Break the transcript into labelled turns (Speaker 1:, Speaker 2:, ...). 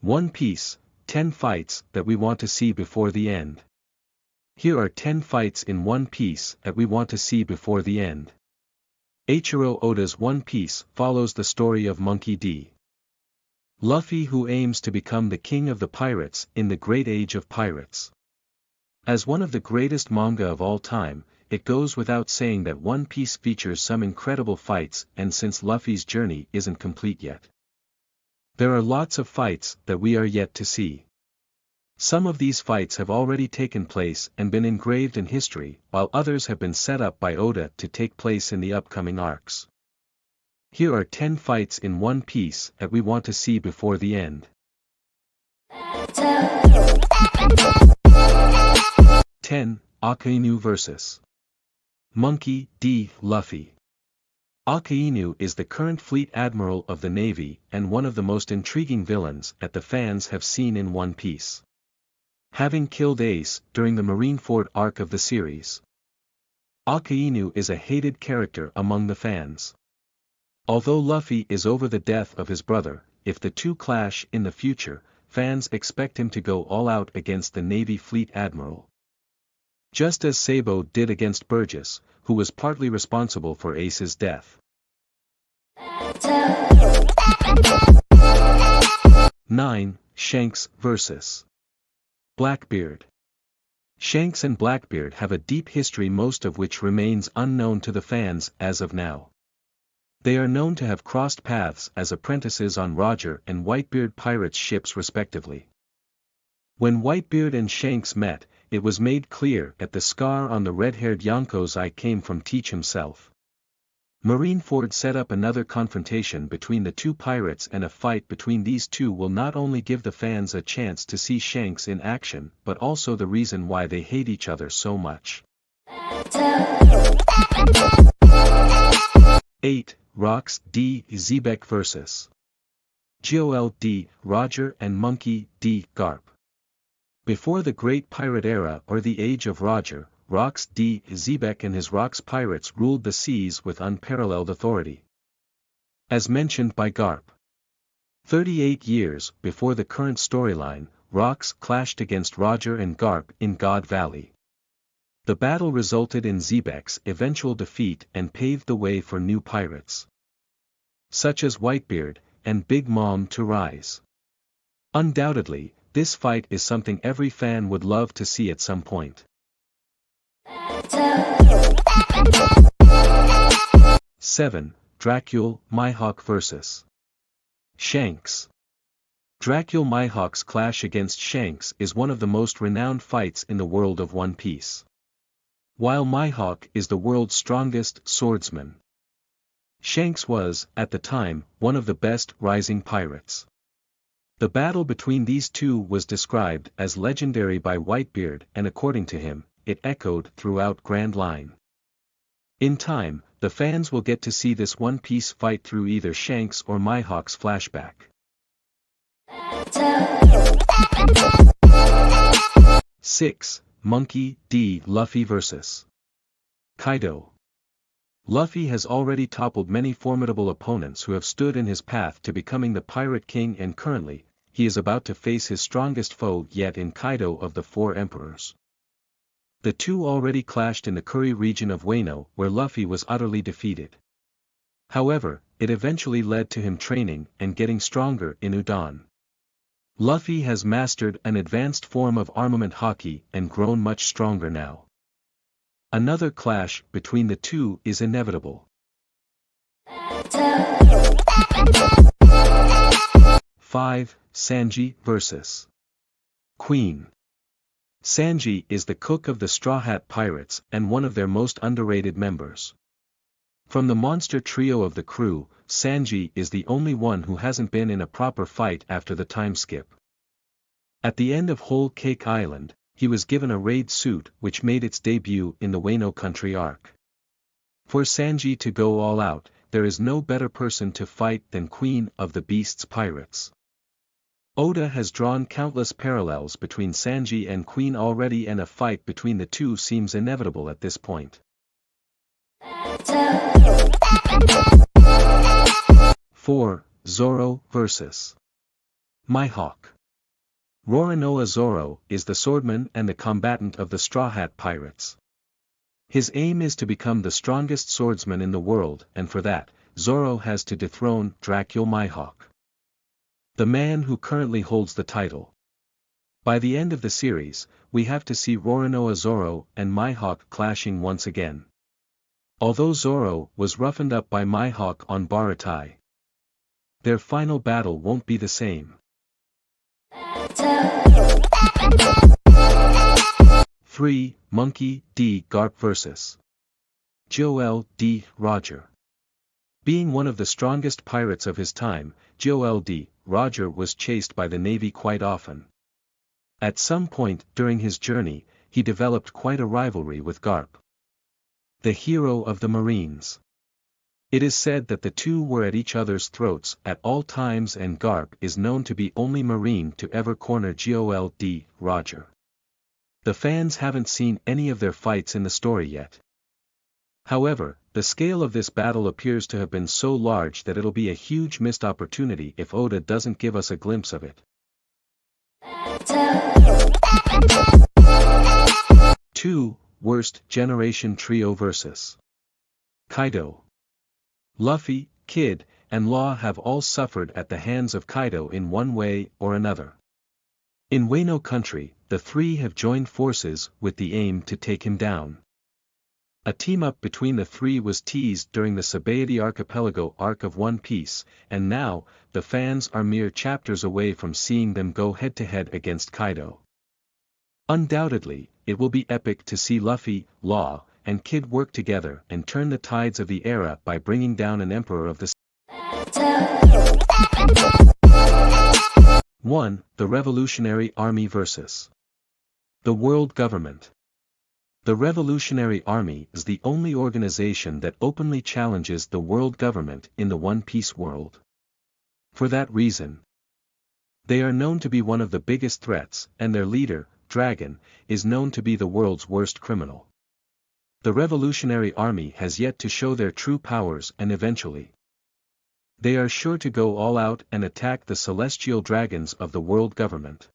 Speaker 1: One Piece, 10 fights that we want to see before the end. Here are 10 fights in One Piece that we want to see before the end. Eiichiro Oda's One Piece follows the story of Monkey D. Luffy, who aims to become the king of the pirates in the Great Age of Pirates. As one of the greatest manga of all time, it goes without saying that One Piece features some incredible fights, and since Luffy's journey isn't complete yet, there are lots of fights that we are yet to see. Some of these fights have already taken place and been engraved in history, while others have been set up by Oda to take place in the upcoming arcs. Here are 10 fights in One Piece that we want to see before the end. 10. Akainu vs. Monkey D. Luffy. Akainu is the current fleet admiral of the Navy and one of the most intriguing villains that the fans have seen in One Piece, having killed Ace during the Marineford arc of the series. Akainu is a hated character among the fans. Although Luffy is over the death of his brother, if the two clash in the future, fans expect him to go all out against the Navy fleet admiral, just as Sabo did against Burgess, who was partly responsible for Ace's death. 9. Shanks vs. Blackbeard. Shanks and Blackbeard have a deep history, most of which remains unknown to the fans as of now. They are known to have crossed paths as apprentices on Roger and Whitebeard pirates' ships respectively. When Whitebeard and Shanks met, it was made clear that the scar on the red-haired Yonko's eye came from Teach himself. Marineford set up another confrontation between the two pirates, and a fight between these two will not only give the fans a chance to see Shanks in action but also the reason why they hate each other so much. 8. Rocks D. Xebec vs. Gol D. Roger and Monkey D. Garp. Before the Great Pirate Era or the Age of Roger, Rocks D. Xebec and his Rocks pirates ruled the seas with unparalleled authority, as mentioned by Garp. 38 years before the current storyline, Rocks clashed against Roger and Garp in God Valley. The battle resulted in Xebec's eventual defeat and paved the way for new pirates, such as Whitebeard and Big Mom, to rise. Undoubtedly, this fight is something every fan would love to see at some point. 7. Dracule Mihawk vs. Shanks. Dracule Mihawk's clash against Shanks is one of the most renowned fights in the world of One Piece. While Mihawk is the world's strongest swordsman, Shanks was, at the time, one of the best rising pirates. The battle between these two was described as legendary by Whitebeard, and according to him, it echoed throughout Grand Line. In time, the fans will get to see this One Piece fight through either Shanks or Mihawk's flashback. 6. Monkey D. Luffy vs. Kaido. Luffy has already toppled many formidable opponents who have stood in his path to becoming the Pirate King, and currently, he is about to face his strongest foe yet in Kaido of the Four Emperors. The two already clashed in the Kuri region of Wano, where Luffy was utterly defeated. However, it eventually led to him training and getting stronger in Udon. Luffy has mastered an advanced form of armament haki and grown much stronger now. Another clash between the two is inevitable. 5. Sanji vs. Queen. Sanji is the cook of the Straw Hat Pirates and one of their most underrated members. From the monster trio of the crew, Sanji is the only one who hasn't been in a proper fight after the time skip. At the end of Whole Cake Island, he was given a raid suit which made its debut in the Wano Country arc. For Sanji to go all out, there is no better person to fight than Queen of the Beasts Pirates. Oda has drawn countless parallels between Sanji and Queen already, and a fight between the two seems inevitable at this point. 4. Zoro vs. Mihawk. Roronoa Zoro is the swordman and the combatant of the Straw Hat Pirates. His aim is to become the strongest swordsman in the world, and for that, Zoro has to dethrone Dracula Mihawk, the man who currently holds the title. By the end of the series, we have to see Roronoa Zoro and Mihawk clashing once again. Although Zoro was roughened up by Mihawk on Baratai, their final battle won't be the same. 3. Monkey D. Garp vs. Joel D. Roger. Being one of the strongest pirates of his time, Joel D. Roger was chased by the Navy quite often. At some point during his journey, he developed quite a rivalry with Garp, the hero of the Marines. It is said that the two were at each other's throats at all times, and Garp is known to be only Marine to ever corner Joel D. Roger. The fans haven't seen any of their fights in the story yet. However, the scale of this battle appears to have been so large that it'll be a huge missed opportunity if Oda doesn't give us a glimpse of it. 2. Worst Generation Trio vs. Kaido. Luffy, Kid, and Law have all suffered at the hands of Kaido in one way or another. In Wano Country, the three have joined forces with the aim to take him down. A team-up between the three was teased during the Sabaody Archipelago arc of One Piece, and now, the fans are mere chapters away from seeing them go head-to-head against Kaido. Undoubtedly, it will be epic to see Luffy, Law, and Kid work together and turn the tides of the era by bringing down an emperor of the sea. 1. The Revolutionary Army vs. the World Government. The Revolutionary Army is the only organization that openly challenges the world government in the One Piece world. For that reason, they are known to be one of the biggest threats, and their leader, Dragon, is known to be the world's worst criminal. The Revolutionary Army has yet to show their true powers, and eventually, they are sure to go all out and attack the celestial dragons of the world government.